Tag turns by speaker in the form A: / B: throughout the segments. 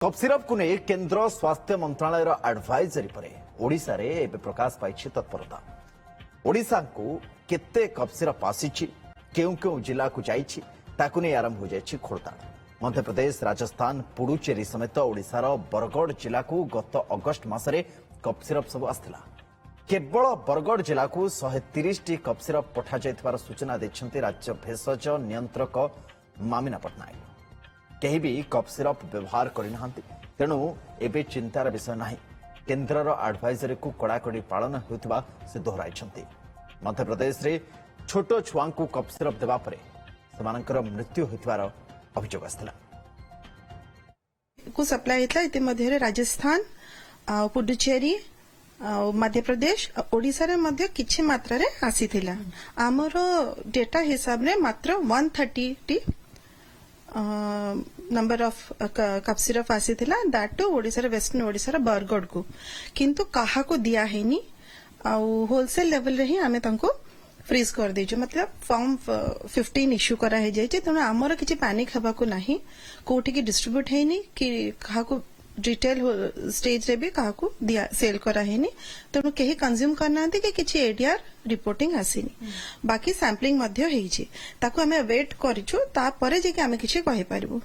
A: Cough syrup को नहीं केंद्र स्वास्थ्य मंत्रालय एडवाइजरी पर ओडिशा रे एबे प्रकाश पाई तत्परता। ओडिशा को केते कफ सिरप आसी केउ केउ जिला को जाइछि ताकु नहीं आरंभ हो जाइछि खोलताड़। मध्य प्रदेश, राजस्थान, पुडुचेरी समेत ओडिशार बरगढ़ जिला को गत अगस्ट मासरे कफ सिरप सब आस्थिला। केवल बरगढ़ जिला को 130 टी कफ सिरप पठा जाइथिबार सूचना दैछन्ति राज्य भेषज नियंत्रक मामिना पटनायक। केही भी कफ सिरप व्यवहार करना तेणु एबे चिंतार विषय नहीं। केन्द्रर एडवाइजरी को कड़ाकड़ी पालन होता से दोहराई। मध्य प्रदेश रे छोट छुआ को कफ सिरप देवा परे समानकर मृत्यु होइतबार अभियोग आस्थिला।
B: को सप्लाई होता इति मध्य राजस्थान, पुडुचेरी, मध्य प्रदेश, ओडिशा रे मध्य किछि मात्रा रे आसीथिला। आमर डेटा हिसाब रे मात्र 130 टी नंबर ऑफ कप सिरप आसीथिला। दैट टू ओडिशा रे वेस्टर्न ओडिशा रे बरगढ़ को किंतु काहा को दिया हेनी आउ होलसेल लेवल रे ही आमे तांको फ्रीज कर देजो। मतलब फॉर्म 15 इश्यू करा हे जायछि। तेणु आमर किछि पैनिक हबा को नाही। कोठी की डिस्ट्रीब्यूट हेनी कि काहा को रिटेल स्टेज रे भी काहा को दिया सेल करा हेनी। तेणु केही कंज्यूम करना कि किछि एडीआर रिपोर्टिंग आसीनी। बाकी सैम्पलिंग मध्य हेछि ताको हमें वेट करिछु ता परे जे कि हमें किछि कहि पारिबो।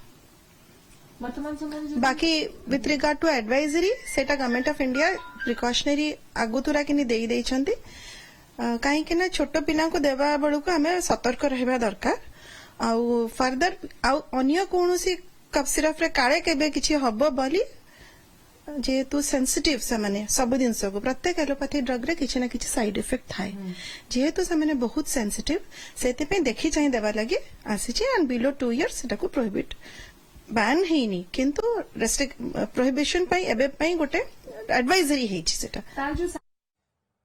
B: बाकी विथ रिगार्ड टू एडवाइजरी सेटा गवर्नमेंट ऑफ इंडिया प्रिकॉशनरी आगुतुरा किनी देई दैछन्ति। काहे कि ना छोट पिला को देबा बळु को हमें सतर्क रहबा दरकार। आउ फर्दर आउ अन्य कोनोसी कफ सिरप रे काळे केबे किछि हबो बोली जेहेतु सेंसिटिव से माने सब दिन को प्रत्येक एलोपैथी ड्रग रे किछि ना किछि साइड इफेक्ट थाए। जेहेतु से माने बहुत सेंसिटिव सेते पे देखि चाहि देबा लागि आसीछि। एंड बिलो 2 इयर्स सेटा को प्रोहिबिट बैन हेनी किंतु रेस्ट्रिक्ट प्रोहिबिशन पई एबे पई गोटे एडवाइजरी हेछि सेटा।